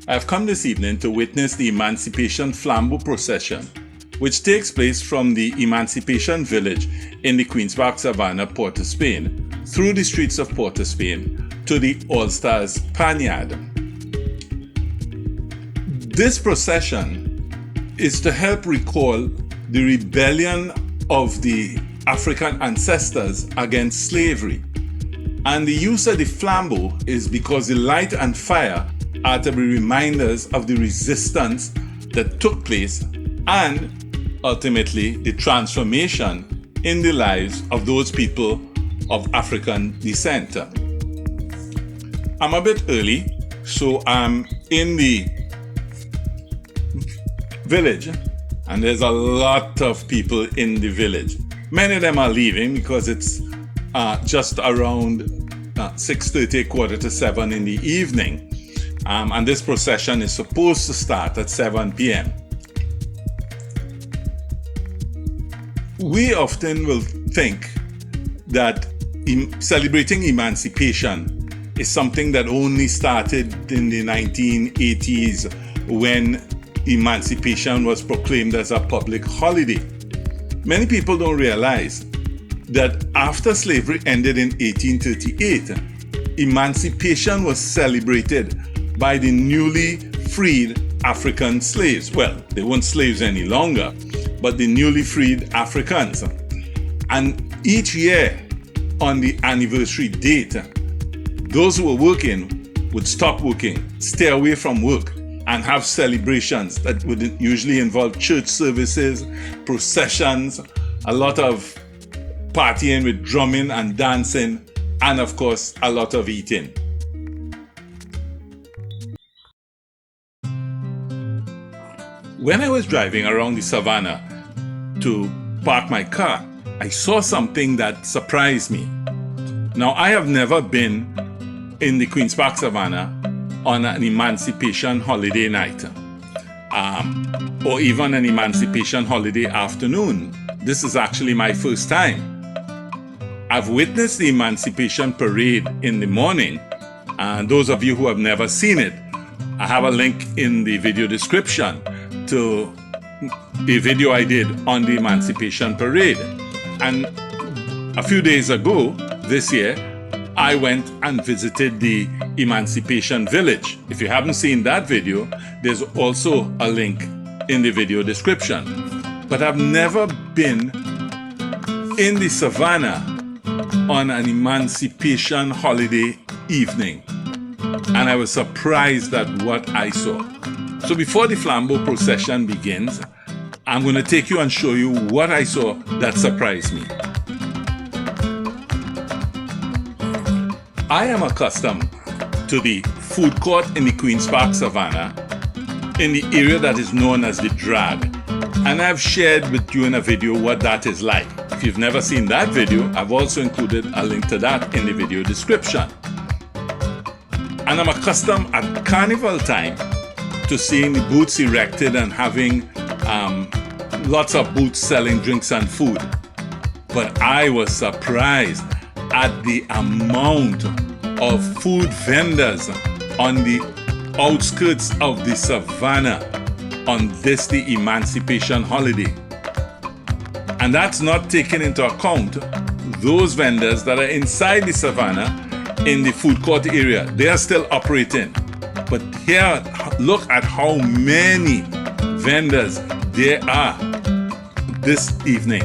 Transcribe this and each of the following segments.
I have come this evening to witness the Emancipation Flambeaux Procession, which takes place from the Emancipation Village in the Queen's Park, Savannah, Port of Spain, through the streets of Port of Spain to the All Stars panyard. This procession is to help recall the rebellion of the African ancestors against slavery. And the use of the flambeau is because the light and fire are to be reminders of the resistance that took place and ultimately the transformation in the lives of those people of African descent. I'm a bit early, so I'm in the village, and there's a lot of people in the village. Many of them are leaving because it's just around 6:30, 6:45 in the evening. And this procession is supposed to start at 7 p.m. We often will think that celebrating emancipation is something that only started in the 1980s when emancipation was proclaimed as a public holiday. Many people don't realize that after slavery ended in 1838, emancipation was celebrated by the newly freed African slaves. Well, they weren't slaves any longer, but the newly freed Africans. And each year on the anniversary date, those who were working would stop working, stay away from work, and have celebrations that would usually involve church services, processions, a lot of partying with drumming and dancing, and of course, a lot of eating. When I was driving around the Savannah to park my car, I saw something that surprised me. Now, I have never been in the Queen's Park, Savannah on an emancipation holiday night, or even an emancipation holiday afternoon. This is actually my first time. I've witnessed the Emancipation Parade in the morning, and those of you who have never seen it, I have a link in the video description to a video I did on the Emancipation Parade. And a few days ago, this year, I went and visited the Emancipation Village. If you haven't seen that video, there's also a link in the video description. But I've never been in the Savannah on an emancipation holiday evening, and I was surprised at what I saw. So before the Flambeaux Procession begins, I'm going to take you and show you what I saw that surprised me. I am accustomed to the food court in the Queen's Park, Savannah, in the area that is known as the Drag, and I've shared with you in a video what that is like. If you've never seen that video, I've also included a link to that in the video description. And I'm accustomed at carnival time to seeing the booths erected and having lots of booths selling drinks and food. But I was surprised at the amount of food vendors on the outskirts of the Savannah on this, the Emancipation holiday. And that's not taking into account those vendors that are inside the Savannah in the food court area. They are still operating. But here, look at how many vendors there are this evening.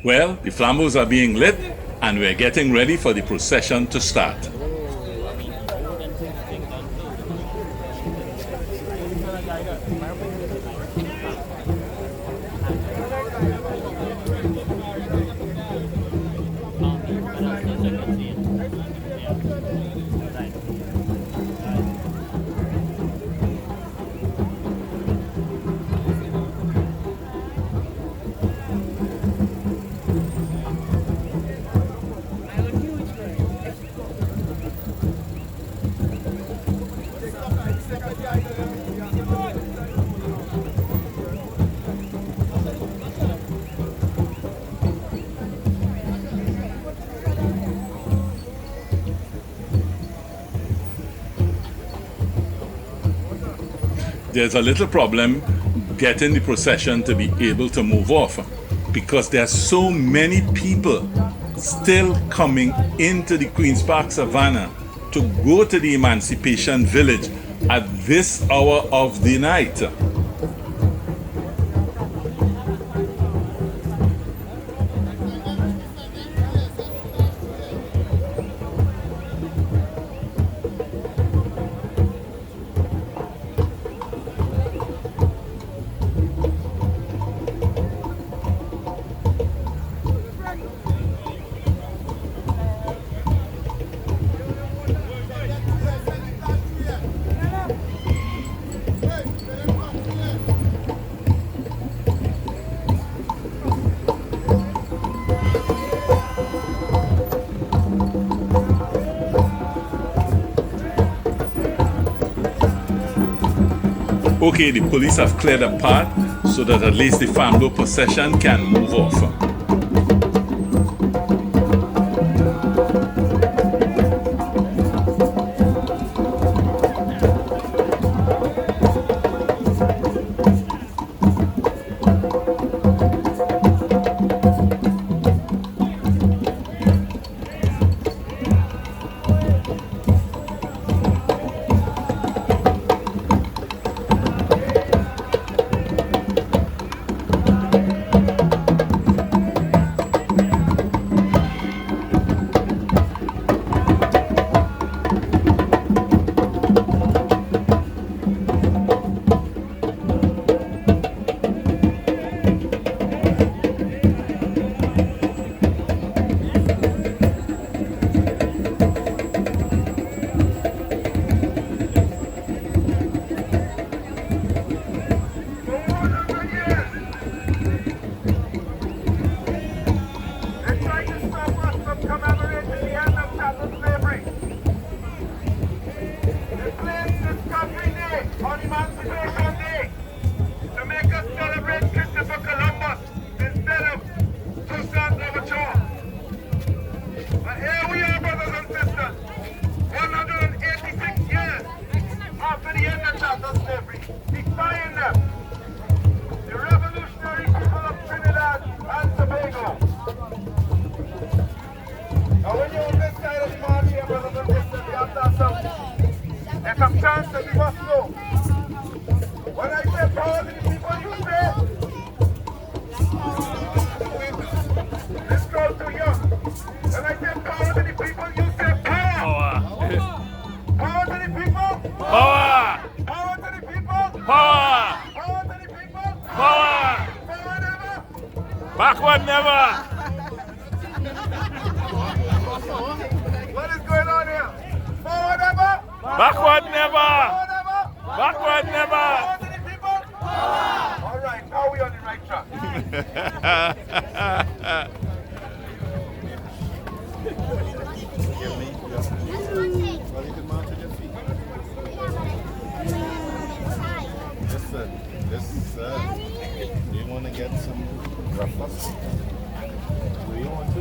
Well, the flambeaux are being lit and we're getting ready for the procession to start. There's a little problem getting the procession to be able to move off because there are so many people still coming into the Queen's Park Savannah to go to the Emancipation Village at this hour of the night. Okay, the police have cleared a path so that at least the Flambeaux Procession can move off. On Emancipation Day, to make us celebrate Christopher Columbus instead of Toussaint Louverture. And here we are, brothers and sisters, 186 years after the end of chattel slavery, defying them, the revolutionary people of Trinidad and Tobago. Now when you're on this side of the march here, brothers and sisters, you have to have some, there's some chance that you must know. When I say power to the people, you say, this goes too young. When I say power to the people, you say power. Power to the people. Power! Power to the people. Power! Power to the people. Power! Power never. Backward never! What is going on here? Forward never. Backward never! Forward never. Backward never! Power to the people. All right, now we're on the right track. Do you want to get some ruffles? Do you want to?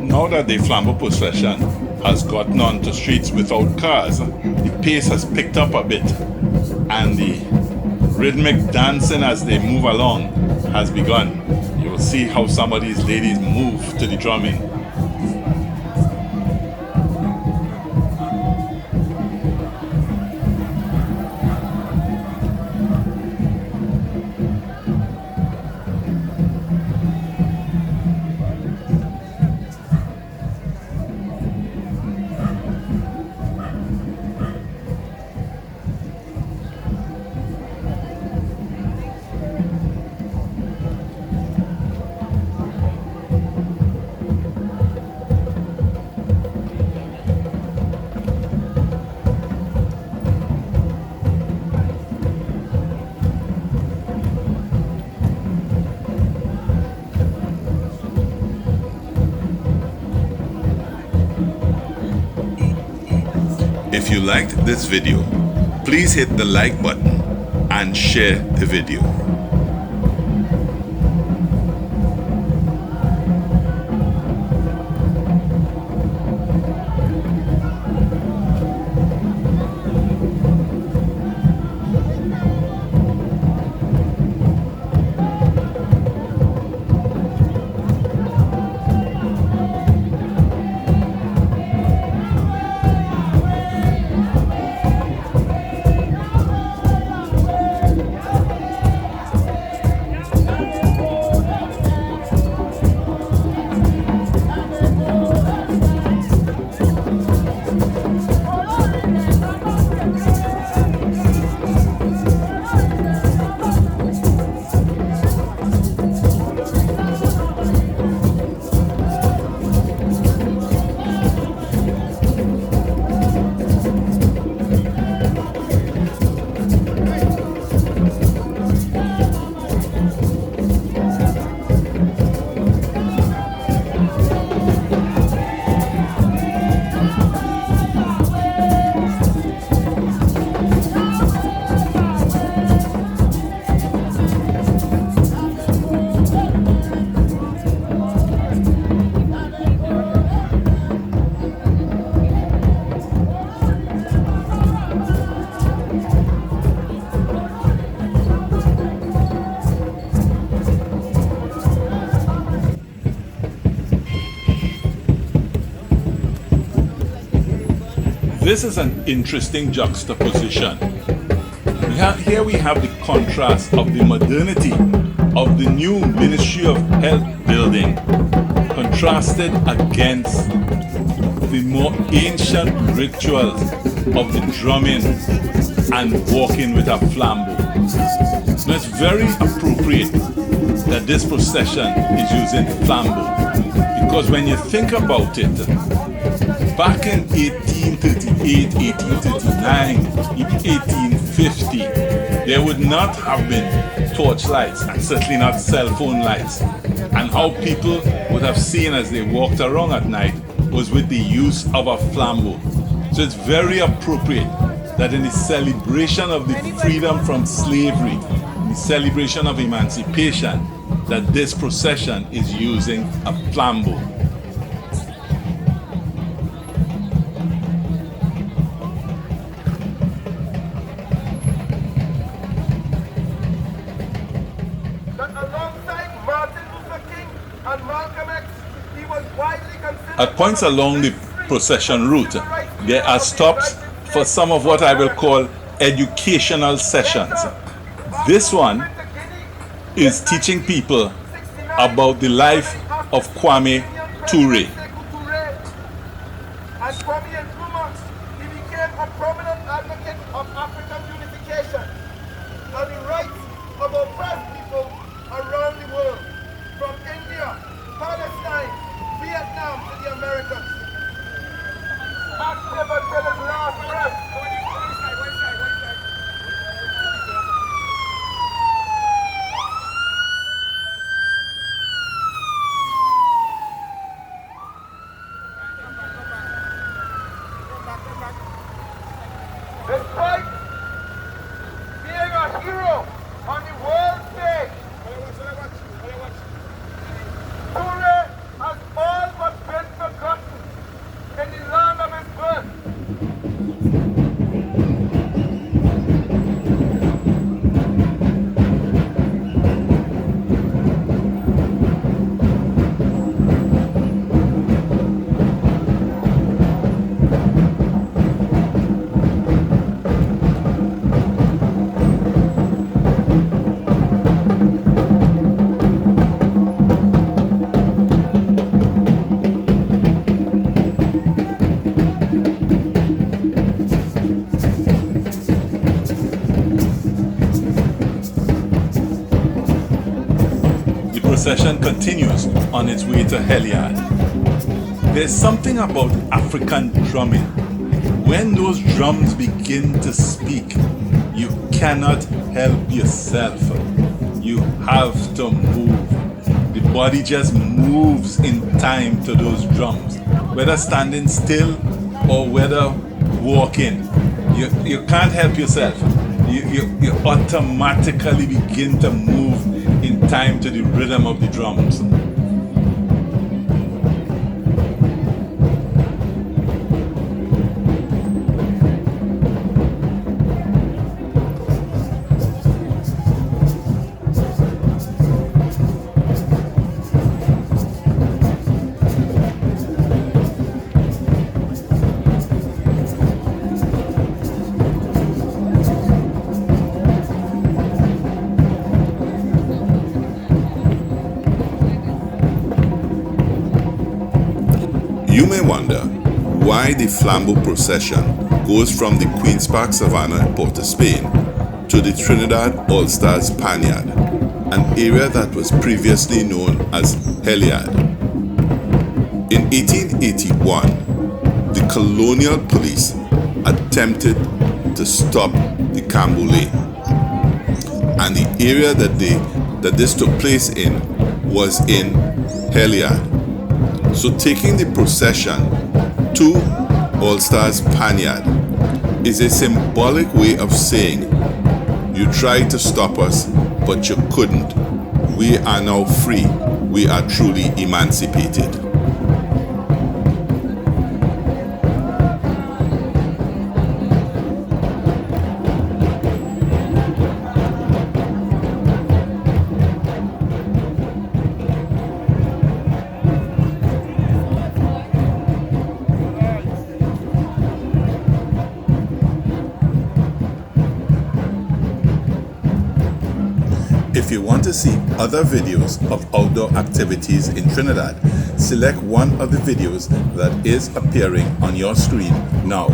Now that the Flambeaux Procession has gotten onto streets without cars, the pace has picked up a bit and the rhythmic dancing as they move along has begun. You will see how some of these ladies move to the drumming. If you liked this video, please hit the like button and share the video. This is an interesting juxtaposition. Here we have the contrast of the modernity of the new Ministry of Health building contrasted against the more ancient rituals of the drumming and walking with a flambeau. Now it's very appropriate that this procession is using flambeau, because when you think about it, back in 1838, 1839, 1850, there would not have been torchlights and certainly not cell phone lights. And how people would have seen as they walked around at night was with the use of a flambeau. So it's very appropriate that in the celebration of the freedom from slavery, the celebration of emancipation, that this procession is using a flambeau. At points along the procession route, there are stops for some of what I will call educational sessions. This one is teaching people about the life of Kwame Ture. As Kwame Nkrumah, he became a prominent advocate of African unification and the rights of oppressed people around the world, from India, Palestine, Vietnam to the Americas. Active until his last breath. Despite being a hero on the world stage, Ture has all but been forgotten in the land of his birth. The procession continues on its way to Heliard. There's something about African drumming. When those drums begin to speak, you cannot help yourself. You have to move. The body just moves in time to those drums, whether standing still or whether walk in. You can't help yourself. You automatically begin to move in time to the rhythm of the drums. You may wonder why the Flambeaux Procession goes from the Queen's Park Savannah in Port of Spain to the Trinidad All Stars panyard, an area that was previously known as Heliad. In 1881, the colonial police attempted to stop the Cambole, and the area that this took place in was in Heliad. So taking the procession to All Stars Panyard is a symbolic way of saying, you tried to stop us, but you couldn't. We are now free. We are truly emancipated. If you want to see other videos of outdoor activities in Trinidad, select one of the videos that is appearing on your screen now.